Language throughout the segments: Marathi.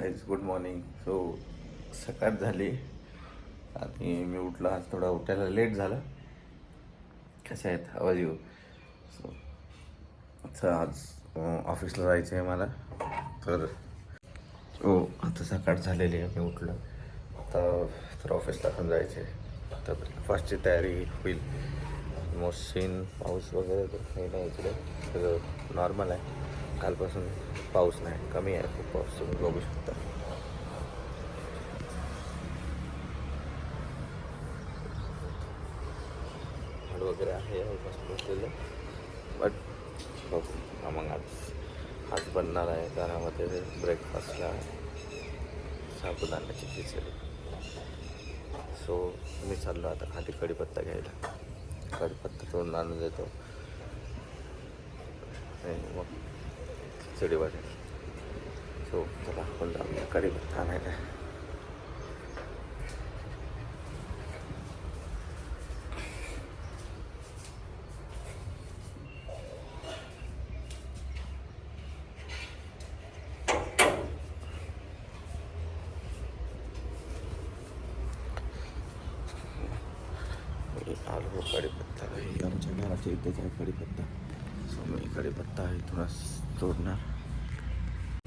Guys good morning. सो सकाळ झाली आणि मी उठला. आज थोडा उठायला लेट झाला. कशा आहेत? आवाज येऊ. सो अच्छा, आज ऑफिसला जायचं आहे मला. तर आता सकाळ झालेली आहे. मी उठलं आता. तर ऑफिसला पण जायचं आहे. तर ब्रेकफास्टची तयारी होईल. ऑलमोस्ट सीन पाऊस वगैरे तर काही नाही इकडे. सगळं नॉर्मल आहे. कालपासून पाऊस नाही, कमी आहे खूप पाऊस. तुम्ही बघू शकता. झाड वगैरे आहे ऑलमोस्ट बसलेलं. बट बघू मग आज बनणार आहे घरामध्ये ब्रेकफास्टला साबुदाण्याची खिचडी. सो मी चाललो आता खाली कढीपत्ता घ्यायला. कढीपत्ता तोडून आणून देतो आणि मग खिचडी वाटेल. सो चला आपण जाऊया कढीपत्ता आणायला. आलू कढीपत्ता आहे आमच्या घराच्या इथेच आहे कढीपत्ता. सो मी कढीपत्ता आहे थोडा तोडणार.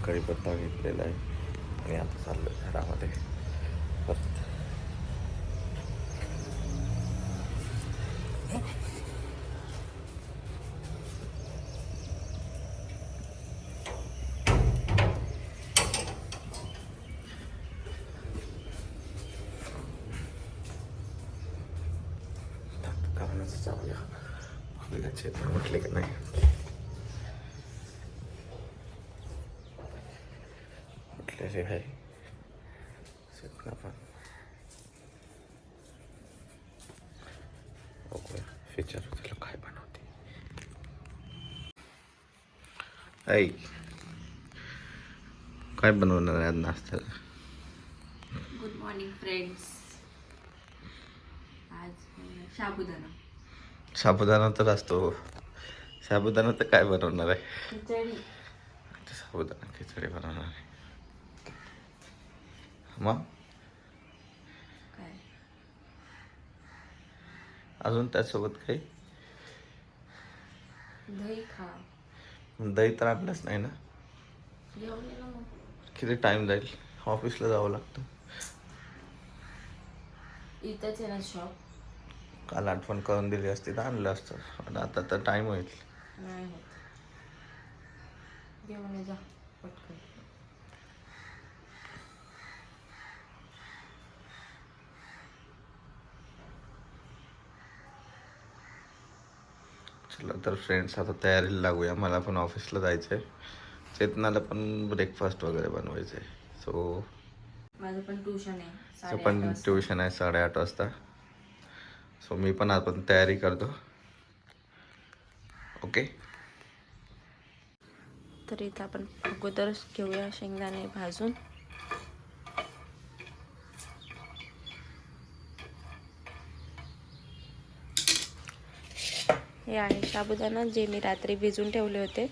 कढीपत्ता घेतलेला आहे आणि आता चाललो घरामध्ये परत. कामाचं चालूया. आपल्याला चेतन म्हटले की नाही म्हटलेले आहे चेतना पण. बघूया विचारू त्याला काय बनवते. ऐ काय बनवणार आहे आज नाश्त्याला? Good morning friends. आज साबुदाणा साबुदाणा तर असतो. साबुदाणा तर काय बनवणार आहे? खिचडी. साबुदाणा खिचडी बनवणार आहे. मग काय अजून त्यासोबत काही? दही खा. दही तर आणलंच नाही ना. जेवण येणं मग. किती टाइम जाईल? ऑफिसला जावं लागतं. इथंच आहे ना शॉप. काल आठवण करून दिली असती तर आणलं असतं. पण आता तर टाइम होईल. नाही होत. घेऊन ये जा पटकन. चला तर फ्रेंड्स आता तयारीला लागूया. मला पण ऑफिसला जायचं आहे. चेतनाला पण ब्रेकफास्ट वगैरे बनवायचं आहे. सो माझं पण ट्युशन आहे 8:30 पण वाजता. ट्युशन आहे 8:30 वाजता. सो मी पण आपण तयारी करतो. ओके. तर इथं आपण अगोदर घेऊया शेंगदाणे भाजून. हे आहे साबुदाणा जे मी रात्री भिजून ठेवले होते.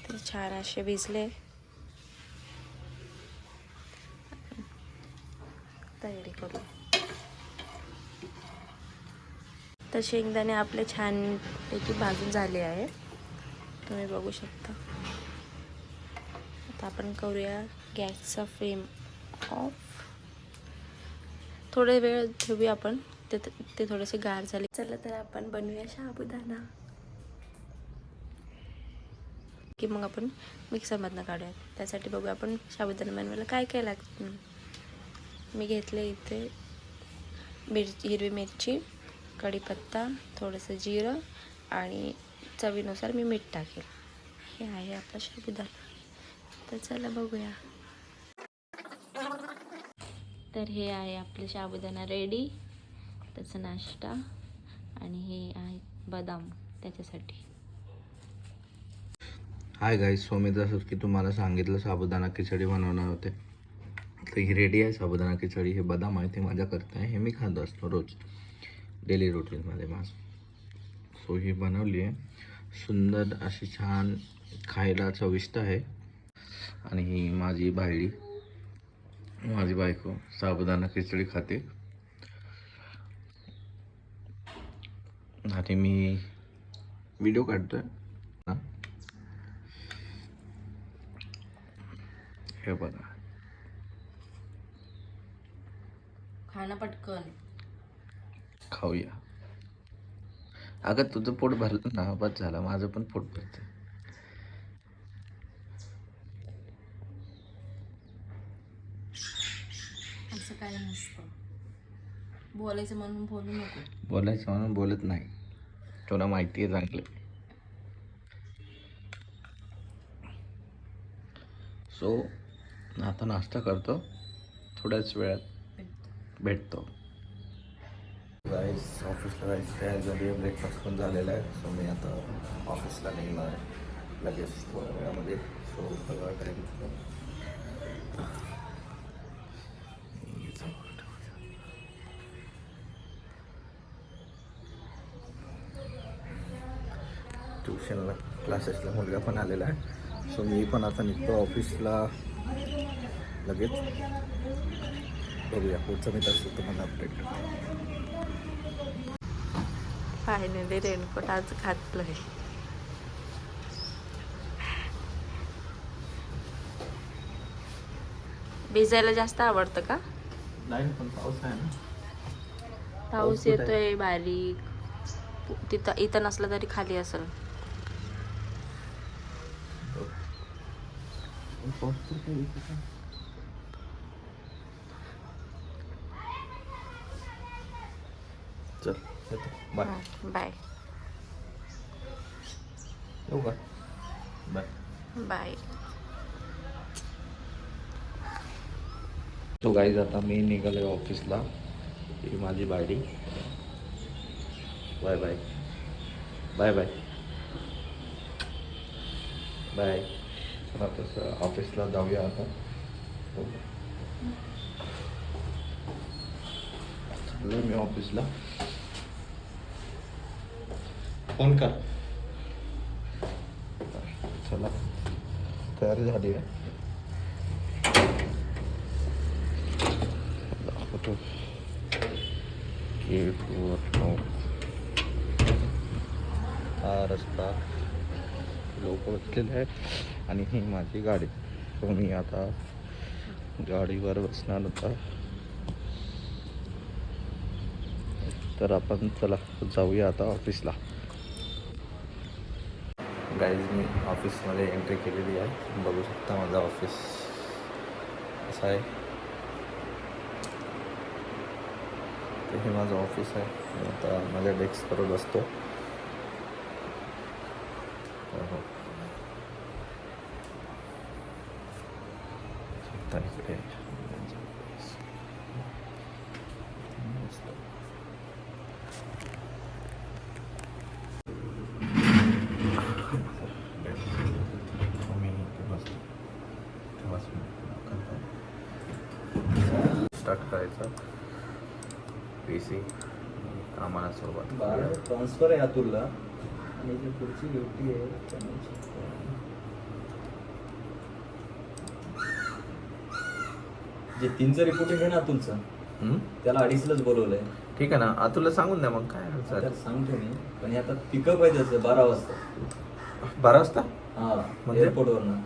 तर छान असे भिजले. तयारी करू. तर शेंगदाणे आपले छानपैकी भाजून झाले आहे, तुम्ही बघू शकता. आता आपण करूया गॅसचा फ्लेम ऑफ. थोडे वेळ ठेवूया आपण. ते थोडेसे गार झाले. चला तर आपण बनवूया साबुदाणा की मग आपण मिक्सरमधनं काढूया. त्यासाठी बघूया आपण साबुदाणा बनवायला काय काय लागतं. मी घेतले इथे हिरवी मिरची, कढीपत्ता, थोडंसं जिरं आणि चवीनुसार मी मीठ टाकेल. हे आहे आपला साबुदाणा. तर चला बघूया. तर हे आहे आपलं साबुदाणा रेडी. त्याचा नाश्ता. आणि हे आहे बदाम त्याच्यासाठी. Hi guys. सो मी जसं की तुम्हाला सांगितलं साबुदाणा खिचडी बनवणार होते. तर ही रेडी आहे साबुदाणा खिचडी. हे बदाम आहे ते माझ्याकरता आहे. हे मी खात असतो रोज डेली रुटीनमध्ये माझं. सो ही बनवली आहे. सुंदर अशी छान खायला चविष्ट आहे. आणि ही माझी भायली माझी बायको साबुदाणा खिचडी खाते आणि मी व्हिडिओ काढतोय. हा. हे बघा, खाणं पटकन. खाऊया. अगं तुझं पोट भरलं ना, बस झालं. माझं पण पोट भरतं. असं काय नसतं, बोलायचं म्हणून बोलू नको. बोलायचं म्हणून बोलत नाही, तुला माहिती आहे चांगलं. सो आता नाश्ता करतो, थोड्याच वेळात भेटतो. गाईस ऑफिसला जायची तयारी झाली आहे, ब्रेकफास्ट पण झालेला आहे. सो मी आता ऑफिसला निघणार आहे लगेच थोड्या वेळामध्ये. सो बघा टाईम. ट्युशनला क्लासेसला मुलगा पण आलेला आहे. सो मी पण आता निघतो ऑफिसला लगेच. बघूया पुढचं मी तसं तुम्हाला अपडेट करतो. फायनली रेनकोट आज घातलंय. भिजायला जास्त आवडतं का? नाही पण पाऊस आहे ना. पाऊस येतोय बारीक. तिथं इथं नसलं तरी खाली असेल. चल येतो, बाय. बाय येऊ का? Bye bye. तो गाईज आता मी निघालो ऑफिसला. ही माझी गाडी. Bye bye bye bye bye. चला तसं ऑफिसला जाऊया आता. चाललोय मी ऑफिसला. फोन कर. चला तयारी झाली आहे. दाखवतो हा रस्ता, लोक बसलेले आहेत आणि ही माझी गाडी. सो मी आता गाडीवर बसणार होता. तर आपण चला जाऊया आता ऑफिसला. गाईज मी ऑफिसमध्ये एंट्री केलेली आहे. बघू शकता माझं ऑफिस असं आहे. तर हे माझं ऑफिस आहे. मी आता माझ्या डेस्कवर बसतो. इकडे स्टार्ट करायचा PC कामाला सुरुवात. ट्रान्सफर आहे अतुलला आणि जी पुढची ड्युटी आहे जे 3चं रिपोर्टिंग आहे ना अतुलचं, त्याला 2:30लाच बोलवलंय. ठीक आहे ना, अतुलला सांगून द्या मग काय अडचण. त्याला सांगतो मी, पण हे आता पिकअप आहे त्याचं 12 वाजता. 12 वाजता हा म्हणजे? एअरपोर्टवरनं.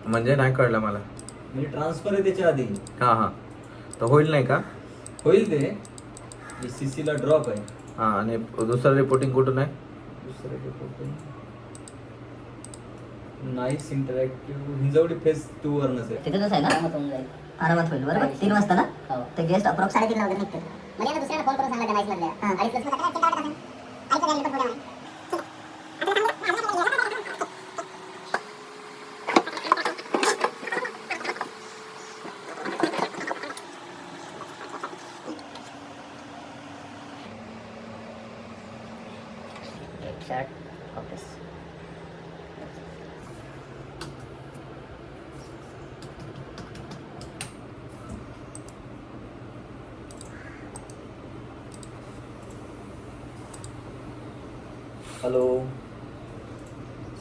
म्हणजे नाही कळलं मला. म्हणजे ट्रान्सफर आहे त्याच्या आधी. हां हां, तर होईल नाही का? होईल ते. CC ला ड्रॉप आहे. हां, आणि दुसरं रिपोर्टिंग कुठून आहे? दुसरं reporting nice interactive Hinjewadi phase 2 वरनच आहे. तिथेच आहे ना, आरामात होईल. बरोबर 3 वाजता ना ते गेस्ट अप्रॉक्स 3:30 वगैरे निघतात. म्हणजे आता दुसऱ्याला फोन करून सांगायचं नाईस मधल्या 2:30 ऑफिस. हॅलो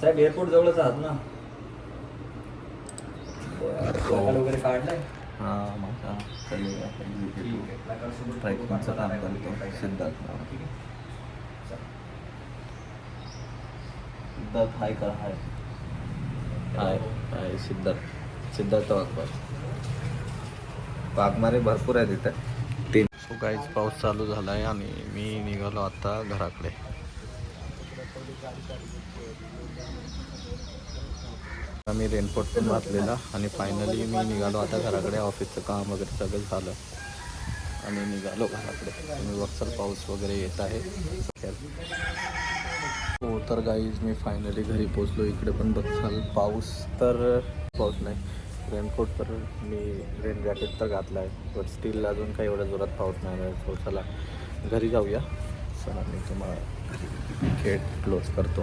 साहेब, एअरपोर्ट जवळच आहात ना? प्लॅकार्ड वगैरे काढलाय? हा माझा कलिग आहे एक्झिक्युटिव्ह ट्रॅकिंगचं काम करतो सिद्धार्थ नाव. सिद्धार्थ हाय का? हाय हाय हाय सिद्धार्थ वाघमारे. वाघमारे भरपूर आहेत इथं. तीन. सो काहीच पाऊस चालू झाला आहे आणि मी निघालो आता घराकडे. मी रेनकोट पण घातलेला आणि फायनली मी निघालो आता घराकडे. ऑफिसचं काम वगैरे सगळं झालं आणि निघालो घराकडे. तुम्ही वक्सल पाऊस वगैरे येत आहे. हो तर गाईज मी फायनली घरी पोचलो. इकडे पण बघाल पाऊस तर पाऊस नाही. रेनकोट तर मी रेन जॅकेट तर घातलं आहे बट स्टील अजून काही एवढ्या जोरात पाऊस नाही आहे. सो चला घरी जाऊया. चला मी तुम्हाला गेट क्लोज करतो.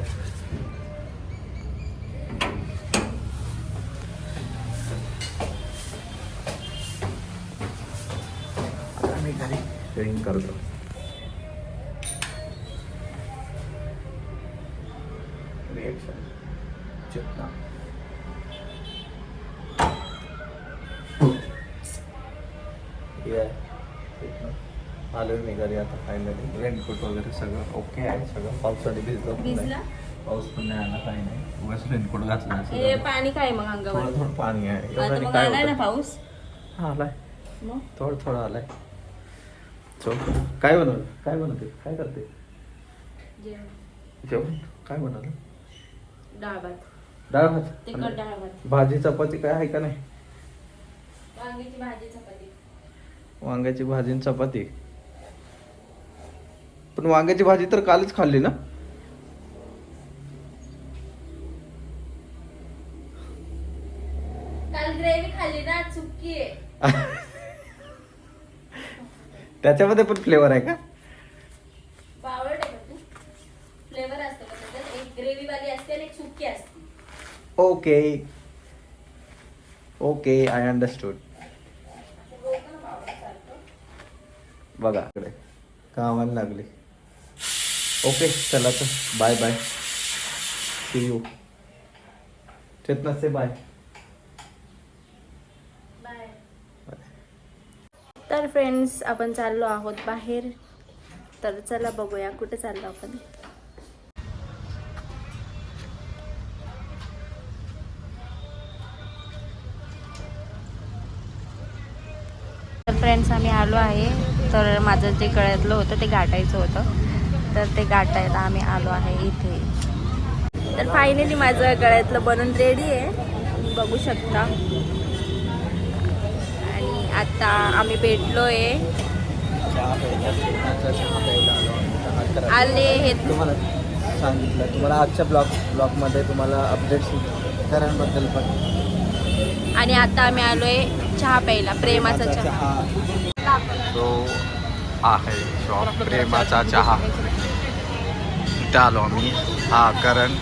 आता मी घरी रिंग करतो. रिएक्शन चेतना आलो मी घरी आता फायनली. रेनकोट वगैरे सगळं ओके आहे. सगळं पावसाने भिजलं. पाऊस पण नाही आला काही नाही. उगाच रेनकोट घातला. पाणी काय मग अंगावर? थोडं थोडं पाणी आहे. एवढं मग काय आलाय ना होतं? पाऊस? हा आलाय मग थोडं थोडं आलाय. सो काय बनवलं? काय बनवते? काय करते? जेवण काय बनवलं? डाळ भात. डाळ भात. तिखट डाळ भात. भाजी चपाती काय आहे का नाही? वांग्याची भाजी चपाती. वांग्याची भाजी आणि चपाती. पण वांग्याची भाजी तर कालच खाल्ली ना? काल ग्रेव्ही खाल्ली ना, चुकी आहे. त्याच्यामध्ये पण फ्लेवर आहे का? बावळट आहे का तू? फ्लेवर असतं का त्याच्यात? एक ग्रेव्ही वाली असते आणि एक सुकी असते. Okay okay I understood. बघा इकडे कामाला लागले. ओके चला तर bye bye. See you. Chetna say bye. तर फ्रेंड्स आपण चाललो आहोत बाहेर. तर चला बघूया कुठे चाललो आपण. तर फ्रेंड्स आम्ही आलो आहे. तर माझं जे गळ्यातलं होतं ते गाठायचं होतं. तर ते गाठायला आम्ही आलो आहे इथे. तर फायनली माझं गळ्यातलं बनून रेडी आहे, बघू शकता. आणि आता आम्ही भेटलोय. आले हे तुम्हाला सांगितलं. तुम्हाला आजच्या ब्लॉगमध्ये तुम्हाला अपडेट्स घरांबद्दल पण. आणि आता आम्ही आलोय चहा प्यायला. प्रेमाचा चहा. तो आहे शॉप प्रेमाचा चहा. इथं आलो आम्ही. हा करण,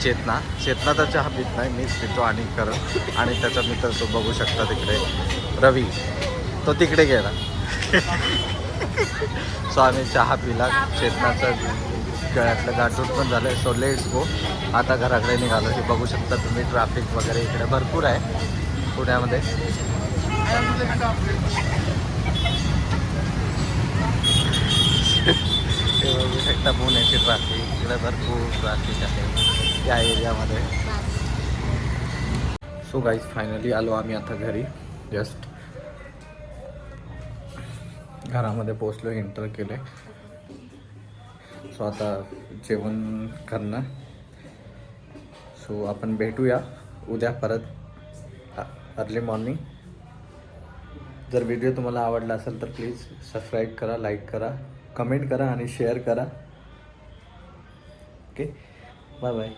चेतनाचा चहा पित नाही, मीच पितो आणि करण आणि त्याचा मित्र तो बघू शकता तिकडे रवी, तो तिकडे गेला. सो आम्ही चहा पिला. चेतनाचं गळ्यातलं गाठून पण झालं. So let's go. आता घराकडे निघालो. हे बघू शकता तुम्ही ट्रॅफिक वगैरे इकडे भरपूर आहे पुण्यामध्ये. हे बघू शकता पुण्याची ट्रॅफिक. इकडे भरपूर ट्रॅफिक आहे या एरियामध्ये. सो गाईज फायनली आलो आम्ही आता घरी. जस्ट घरामध्ये पोचलो, एंटर केले. सो आता जेवण करणार. सो आपण भेटूया उद्या परत अर्ली मॉर्निंग. जर व्हिडिओ तुम्हाला आवडला असेल तर प्लीज सबस्क्राईब करा, लाईक करा, कमेंट करा आणि शेअर करा. Okay bye bye.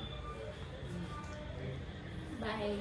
बाय.